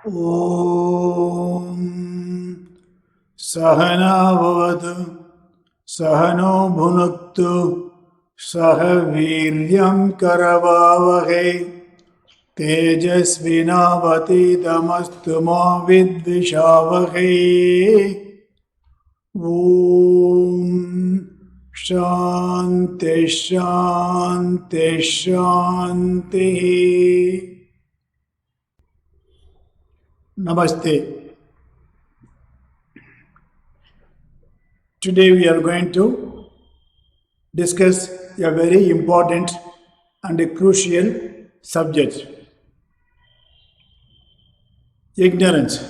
ॐ सहना भवतु सहनो भुनक्तु सह वीर्यं करवावहै तेजस्विनावतीतमस्तु मा विद्विषावहै ॐ शान्ति शान्ति शान्तिः Namaste. Today we are going to discuss a very important and a crucial subject. Ignorance.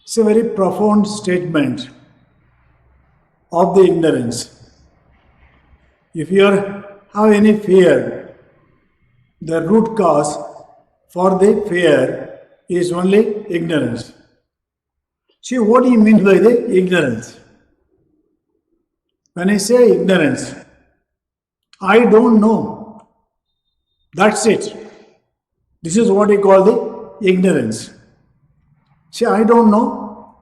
It's a very profound statement of the ignorance. If you have any fear, the root cause for the fear is only ignorance. See, what do you mean by the ignorance? When I say ignorance, I don't know. That's it. This is what we call the ignorance. See, I don't know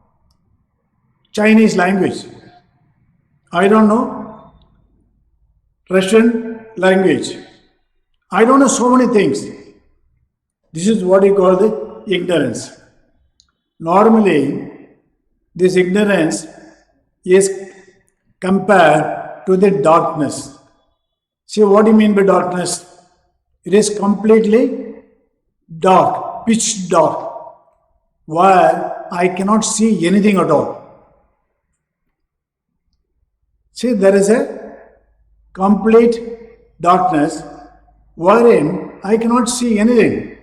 Chinese language. I don't know Russian language. I don't know so many things. This is what we call the ignorance. Normally, this ignorance is compared to the darkness. See, what do you mean by darkness? It is completely dark, pitch dark, where I cannot see anything at all. See, there is a complete darkness wherein I cannot see anything.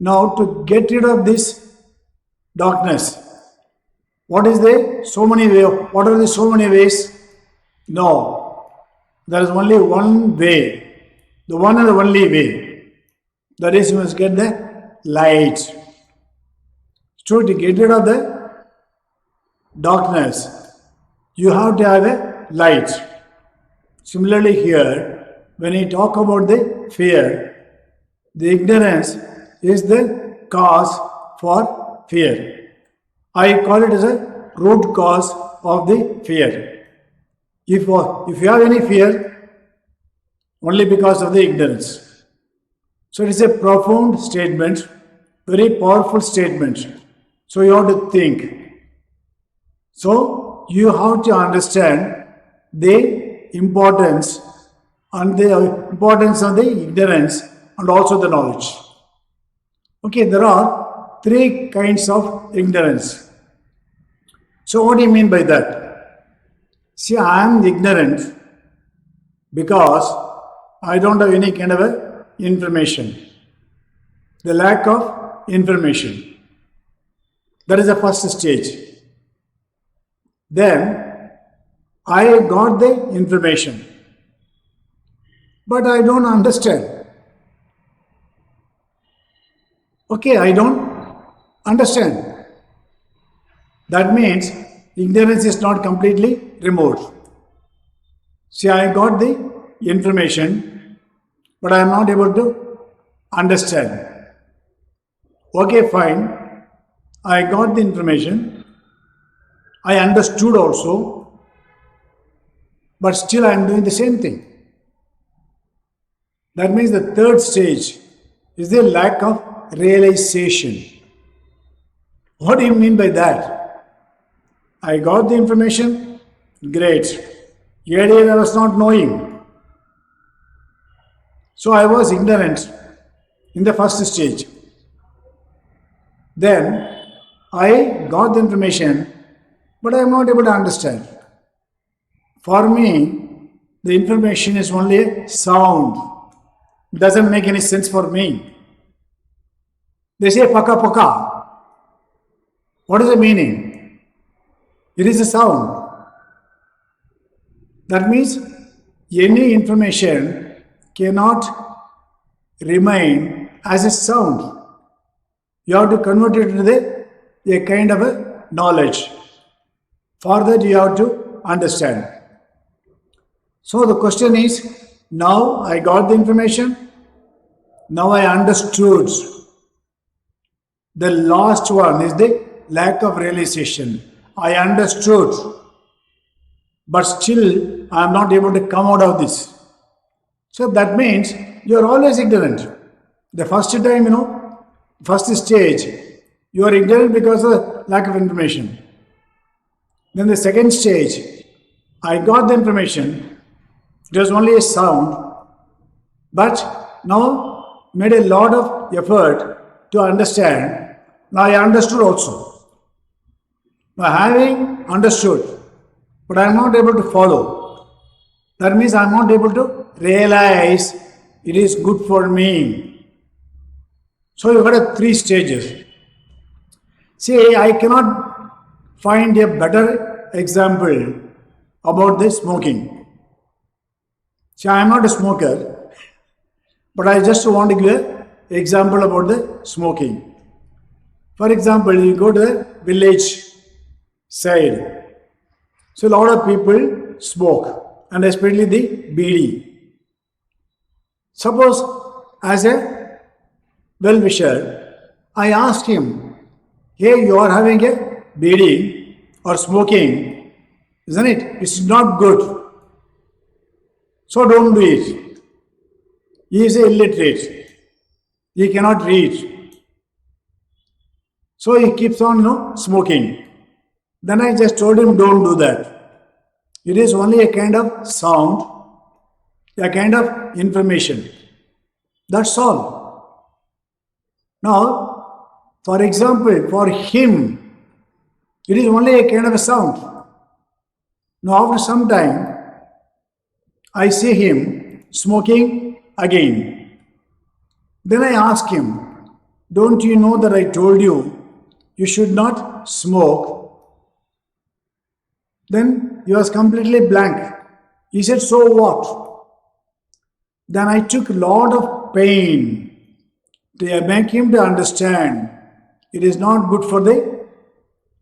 Now, to get rid of this darkness, what are the so many ways? No, there is only one way, the one and the only way. That is, you must get the light. So, to get rid of the darkness, you have to have a light. Similarly, here, when we talk about the fear, the ignorance is the cause for fear. I call it as a root cause of the fear. If you have any fear, only because of the ignorance. So it is a profound statement, very powerful statement. So you have to think. So you have to understand the importance of the ignorance and also the knowledge. Okay, there are three kinds of ignorance. So what do you mean by that? See, I am ignorant because I don't have any kind of information. The lack of information. That is the first stage. Then I got the information, but I don't understand. Okay, I don't understand. That means ignorance is not completely removed. See, I got the information, but I am not able to understand. Okay, fine. I got the information. I understood also, but still I am doing the same thing. That means the third stage is the lack of realization. What do you mean by that? I got the information, great. Earlier I was not knowing. So I was ignorant in the first stage. Then I got the information, but I am not able to understand. For me, the information is only a sound. It doesn't make any sense for me. They say paka paka. What is the meaning? It is a sound. That means any information cannot remain as a sound. You have to convert it into a kind of a knowledge. For that you have to understand. So the question is, now I got the information, now I understood. The last one is the lack of realization. I understood, but still I am not able to come out of this. So that means you are always ignorant. The first time, first stage, you are ignorant because of lack of information. Then the second stage, I got the information, it was only a sound, but now made a lot of effort to understand. Now I understood also. Now having understood, but I am not able to follow. That means I am not able to realize it is good for me. So you got three stages. See, I cannot find a better example about the smoking. See, I am not a smoker, but I just want to give an example about the smoking. For example, you go to the village side. So a lot of people smoke, and especially the bidi. Suppose as a well-wisher, I asked him, hey, you are having a bidi or smoking, isn't it? It's not good. So don't do it. He is illiterate. He cannot read. So he keeps on, smoking. Then I just told him, don't do that. It is only a kind of sound, a kind of information. That's all. Now, for example, for him, it is only a kind of a sound. Now, after some time, I see him smoking again. Then I ask him, don't you know that I told you you should not smoke? Then he was completely blank. He said, so what? Then I took a lot of pain to make him to understand it is not good for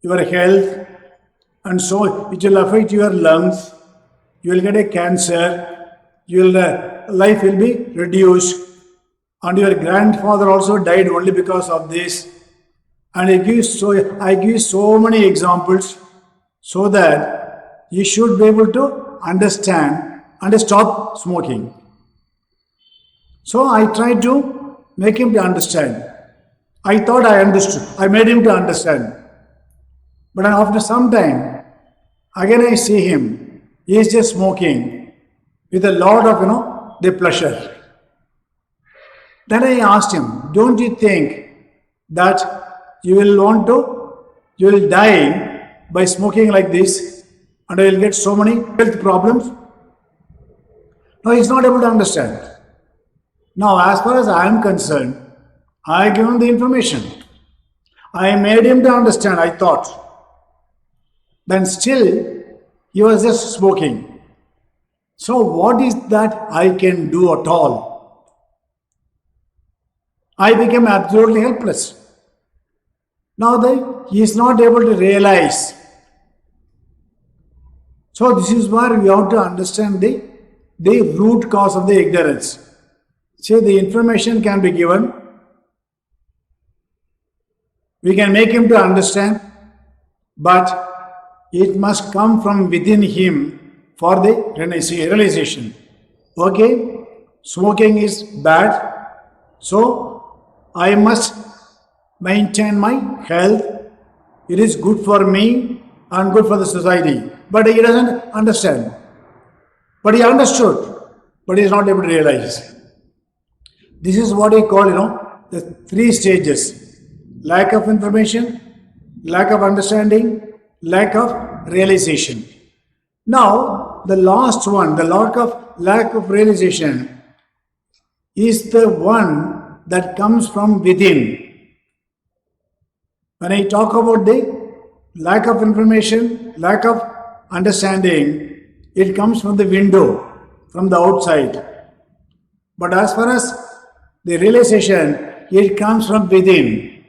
your health, and so it will affect your lungs. You will get a cancer. Life will be reduced. And your grandfather also died only because of this. And I give so many examples so that you should be able to understand and stop smoking. So I tried to make him to understand. I thought I understood. I made him to understand. But after some time, again I see him. He is just smoking with a lot of, the pleasure. Then I asked him, don't you think that you will die by smoking like this and I will get so many health problems? No, he's not able to understand. Now, as far as I am concerned, I gave him the information. I made him to understand, I thought. Then still, he was just smoking. So what is that I can do at all? I became absolutely helpless. Now he is not able to realize. So this is where we have to understand the root cause of the ignorance. See, the information can be given. We can make him to understand, but it must come from within him for the realization. Okay, smoking is bad, so I must maintain my health. It is good for me and good for the society. But he doesn't understand. But he understood, but he is not able to realize. This is what we call, the three stages. Lack of information, lack of understanding, lack of realization. Now, the last one, the lack of realization, is the one that comes from within. When I talk about the lack of information, lack of understanding, it comes from the window, from the outside. But as far as the realization, it comes from within.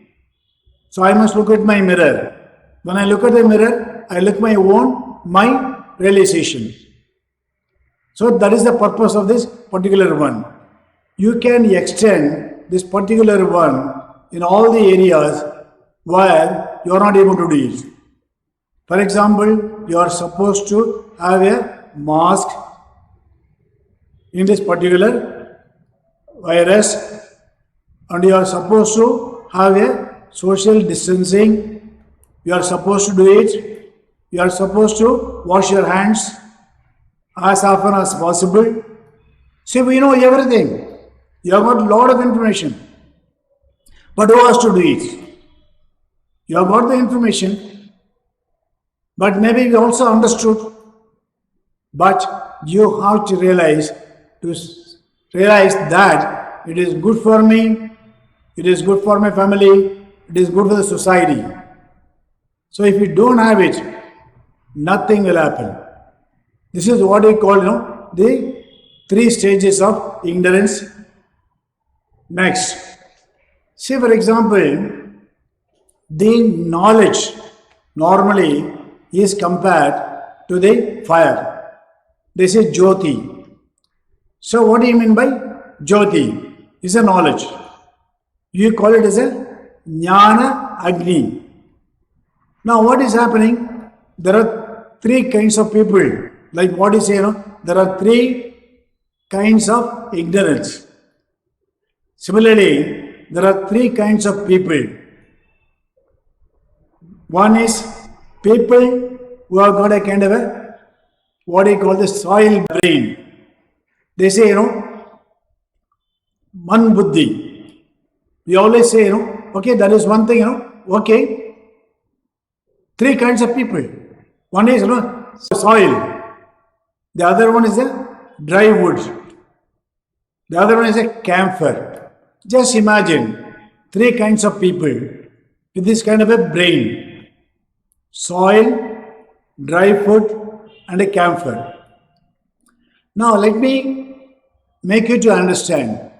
So I must look at my mirror. When I look at the mirror, I look my realization. So that is the purpose of this particular one. You can extend this particular one in all the areas where you are not able to do it. For example, you are supposed to have a mask in this particular virus, and you are supposed to have a social distancing. You are supposed to do it. You are supposed to wash your hands as often as possible. See, we know everything. You have got a lot of information. But who has to do it? You have got the information, but maybe you also understood. But you have to realize that it is good for me, it is good for my family, it is good for the society. So if you don't have it, nothing will happen. This is what we call, the 3 stages of ignorance. Next, see, for example, the knowledge normally is compared to the fire. This is Jyoti. So what do you mean by Jyoti? Is a knowledge. You call it as a Jnana Agni. Now what is happening? There are 3 kinds of people. Like what you say, there are 3 kinds of ignorance. Similarly, there are 3 kinds of people. One is people who have got a kind of a, what you call the soil brain. They say, man buddhi. We always say, okay, that is one thing, okay. 3 kinds of people. One is, soil. The other one is a dry wood. The other one is a camphor. Just imagine 3 kinds of people with this kind of a brain. Soil, dry wood, and a camphor. Now let me make you to understand.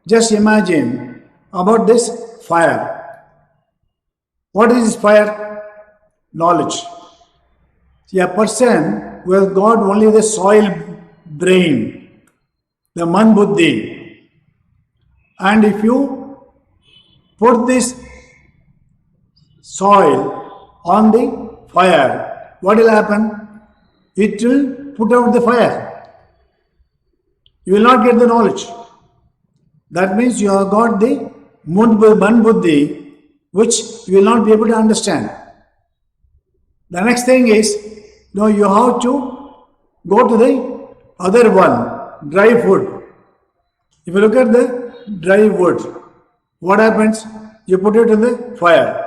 Just imagine about this fire. What is fire? Knowledge. See, a person who has got only the soil brain, the man buddhi, and if you put this soil on the fire, what will happen? It will put out the fire. You will not get the knowledge. That means you have got the man buddhi, which you will not be able to understand. The next thing is, you have to go to the other one, dry wood. If you look at the dry wood, what happens? You put it in the fire.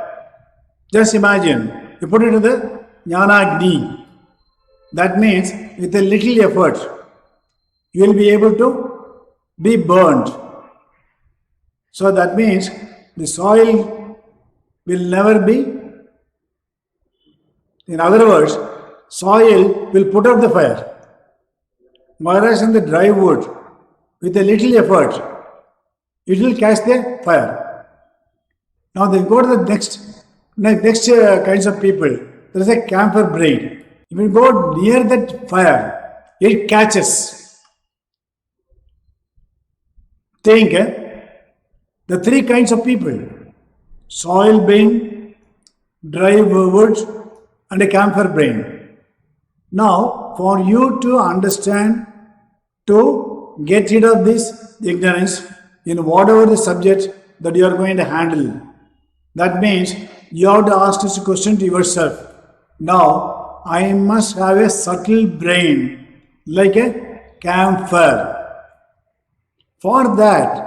Just imagine, you put it in the Jnana Agni. That means with a little effort, you will be able to be burned. So that means the soil will never be, in other words, soil will put out the fire. Whereas in the dry wood, with a little effort, it will catch the fire. Now they go to the next kinds of people. There is a camphor brain. If you go near that fire, it catches. Think, the 3 kinds of people: soil brain, dry wood, and a camphor brain. Now, for you to understand, to get rid of this ignorance in whatever the subject that you are going to handle, that means you have to ask this question to yourself. Now, I must have a subtle brain like a camphor. For that,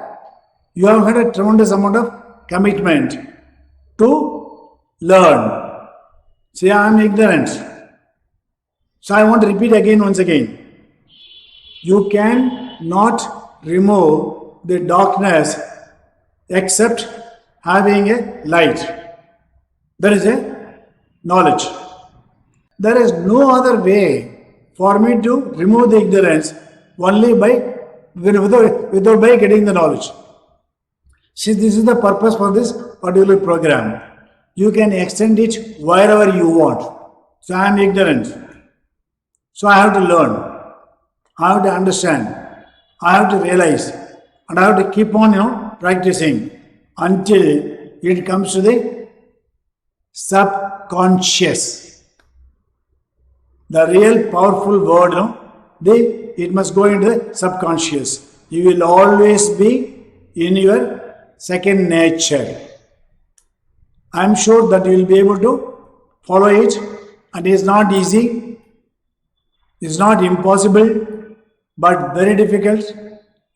you have had a tremendous amount of commitment to learn. Say, I am ignorant. So I want to repeat once again. You can not remove the darkness except having a light. That is a knowledge. There is no other way for me to remove the ignorance only without by getting the knowledge. See, this is the purpose for this particular program. You can extend it wherever you want. So I am ignorant. So I have to learn. I have to understand. I have to realize. And I have to keep on, practicing until it comes to the subconscious. The real powerful word, no? It must go into the subconscious. You will always be in your second nature. I am sure that you will be able to follow it, and it is not easy, it is not impossible, but very difficult.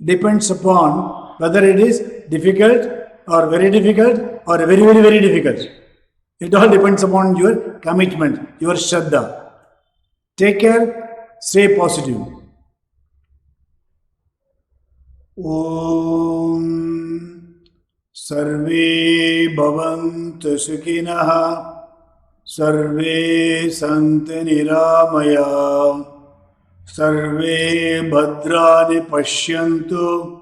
Depends upon whether it is difficult or very difficult or very, very, very difficult. It all depends upon your commitment, your Shraddha. Take care, stay positive. Om Sarve Bhavantu Sukhinah Sarve Santu Niramaya Sarve Bhadrani Pashyantu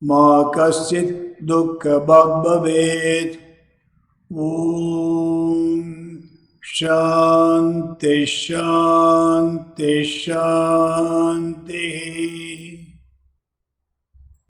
Ma Kaschit Dukkha Bhavet. Om Shanti Shanti Shanti.